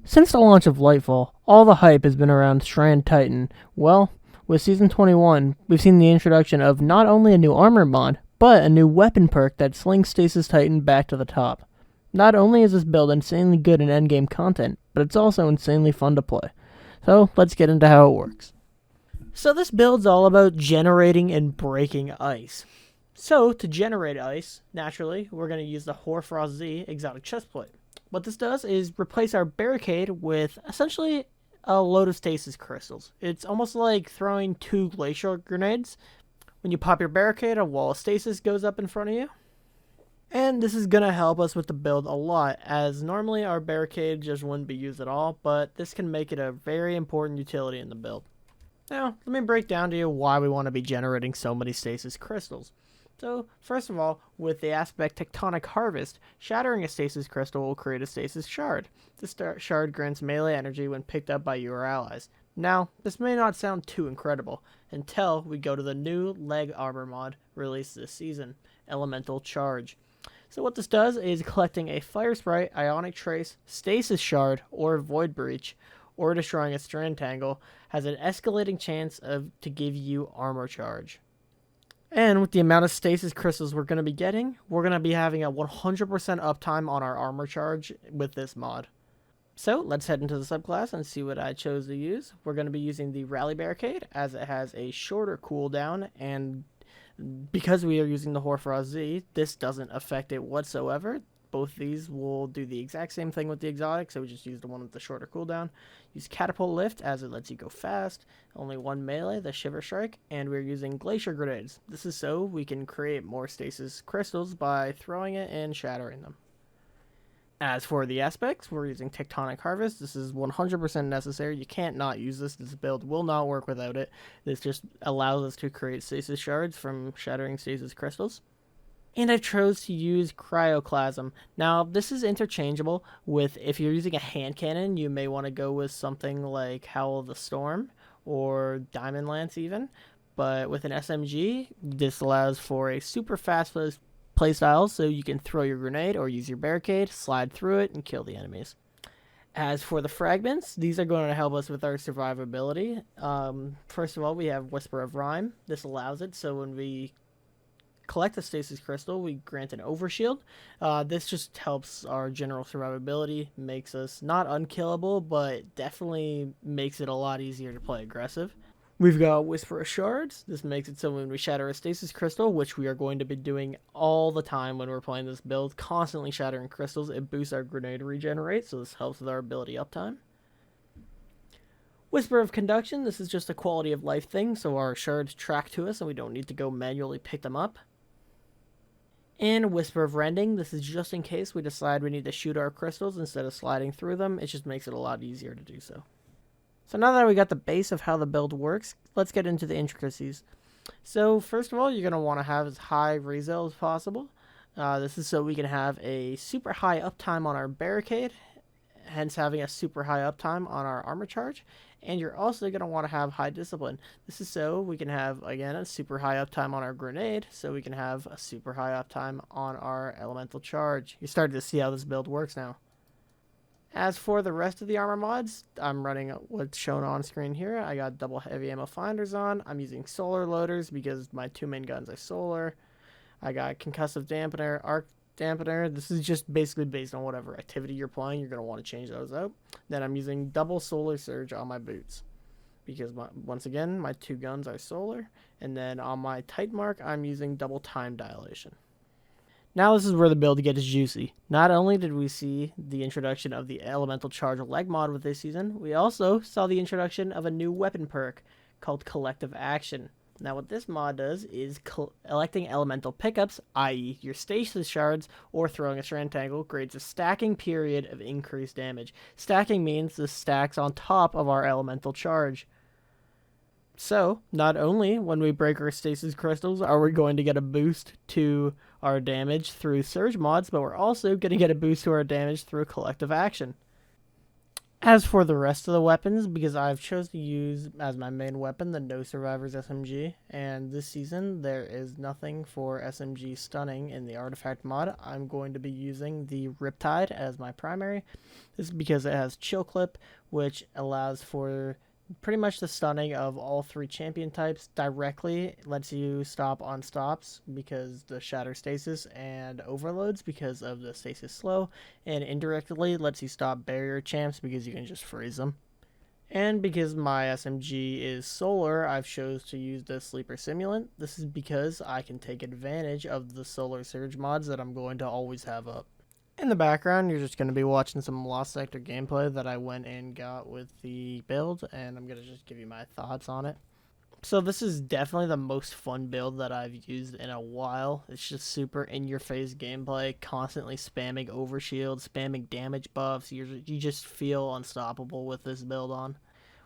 Since the launch of Lightfall, all the hype has been around Strand Titan. Well, with Season 21, we've seen the introduction of not only a new armor mod, but a new weapon perk that slings Stasis Titan back to the top. Not only is this build insanely good in endgame content, but it's also insanely fun to play. So let's get into how it works. So this build's all about generating and breaking ice. So to generate ice, naturally, we're going to use the Hoarfrost Z exotic chestplate. What this does is replace our barricade with essentially a load of stasis crystals. It's almost like throwing two glacial grenades. When you pop your barricade, a wall of stasis goes up in front of you. And this is going to help us with the build a lot, as normally our barricade just wouldn't be used at all, but this can make it a very important utility in the build. Now, let me break down to you why we want to be generating so many stasis crystals. So, first of all, with the aspect Tectonic Harvest, shattering a stasis crystal will create a stasis shard. This shard grants melee energy when picked up by you or allies. Now, this may not sound too incredible until we go to the new leg armor mod released this season, Elemental Charge. So what this does is collecting a Fire Sprite, Ionic Trace, Stasis Shard, or Void Breach, or destroying a Strand Tangle has an escalating chance to give you armor charge. And with the amount of stasis crystals we're going to be getting, we're going to be having a 100% uptime on our armor charge with this mod. So let's head into the subclass and see what I chose to use. We're going to be using the Rally Barricade as it has a shorter cooldown, and because we are using the Hoarfrost Z, this doesn't affect it whatsoever. Both these will do the exact same thing with the exotic, so we just use the one with the shorter cooldown. Use Catapult Lift as it lets you go fast. Only one melee, the Shiver Strike, and we're using Glacier Grenades. This is so we can create more stasis crystals by throwing it and shattering them. As for the aspects, we're using Tectonic Harvest. This is 100% necessary. You can't not use this. This build will not work without it. This just allows us to create stasis shards from shattering stasis crystals. And I chose to use Cryoclasm. Now, this is interchangeable with, if you're using a hand cannon, you may want to go with something like Howl of the Storm or Diamond Lance even. But with an SMG, this allows for a super fast playstyle, so you can throw your grenade or use your barricade, slide through it, and kill the enemies. As for the fragments, these are going to help us with our survivability. First of all, we have Whisper of Rhyme. This allows it, so when we collect a stasis crystal, we grant an overshield. This just helps our general survivability, makes us not unkillable, but definitely makes it a lot easier to play aggressive. We've got Whisper of Shards. This makes it so when we shatter a stasis crystal, which we are going to be doing all the time when we're playing this build, constantly shattering crystals, it boosts our grenade regenerate, so this helps with our ability uptime. Whisper of Conduction, this is just a quality of life thing, so our shards track to us and we don't need to go manually pick them up. And Whisper of Rending, this is just in case we decide we need to shoot our crystals instead of sliding through them. It just makes it a lot easier to do so. So now that we got the base of how the build works, let's get into the intricacies. So first of all, you're going to want to have as high resale as possible. This is so we can have a super high uptime on our barricade, hence having a super high uptime on our armor charge. And you're also going to want to have high discipline. This is so we can have, again, a super high uptime on our grenade, so we can have a super high uptime on our elemental charge. You're starting to see how this build works now. As for the rest of the armor mods, I'm running what's shown on screen here. I got double heavy ammo finders on. I'm using solar loaders because my two main guns are solar. I got concussive dampener, arc dampener. This is just basically based on whatever activity you're playing. You're going to want to change those out. Then I'm using double solar surge on my boots because once again, my two guns are solar. And then on my tight mark, I'm using double time dilation. Now this is where the build gets juicy. Not only did we see the introduction of the Elemental Charge leg mod with this season, we also saw the introduction of a new weapon perk called Collective Action. Now what this mod does is electing elemental pickups, i.e. your stasis shards or throwing a strand tangle, creates a stacking period of increased damage. Stacking means this stacks on top of our elemental charge. So, not only when we break our stasis crystals are we going to get a boost to our damage through surge mods, but we're also going to get a boost to our damage through collective action. As for the rest of the weapons, because I've chose to use as my main weapon the No Survivors SMG, and this season there is nothing for SMG stunning in the artifact mod, I'm going to be using the Riptide as my primary. This is because it has Chill Clip, which allows for pretty much the stunning of all 3 champion types directly. It lets you stop on stops because the Shatter Stasis, and overloads because of the Stasis slow, and indirectly lets you stop barrier champs because you can just freeze them. And because my SMG is solar, I've chose to use the Sleeper Simulant. This is because I can take advantage of the Solar Surge mods that I'm going to always have up. In the background, you're just going to be watching some Lost Sector gameplay that I went and got with the build, and I'm going to just give you my thoughts on it. So this is definitely the most fun build that I've used in a while. It's just super in-your-face gameplay, constantly spamming overshield, spamming damage buffs. You just feel unstoppable with this build on.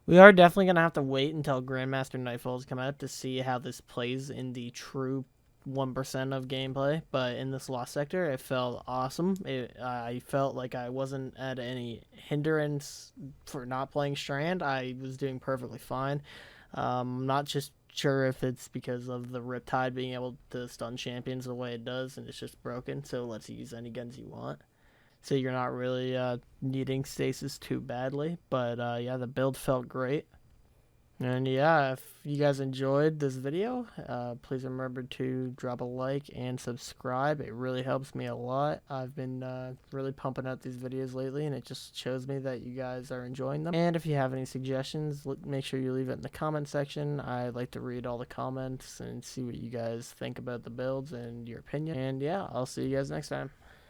We are definitely going to have to wait until Grandmaster Nightfalls come out to see how this plays in the true 1% of gameplay, but in this Lost Sector, it felt awesome. I felt like I wasn't at any hindrance for not playing Strand. I was doing perfectly fine. Not just sure if it's because of the Riptide being able to stun champions the way it does, and it's just broken, so it lets you use any guns you want. So you're not really needing Stasis too badly, but yeah, the build felt great. And yeah, if you guys enjoyed this video, please remember to drop a like and subscribe. It really helps me a lot. I've been really pumping out these videos lately, and it just shows me that you guys are enjoying them. And if you have any suggestions, make sure you leave it in the comment section. I like to read all the comments and see what you guys think about the builds and your opinion. And yeah, I'll see you guys next time.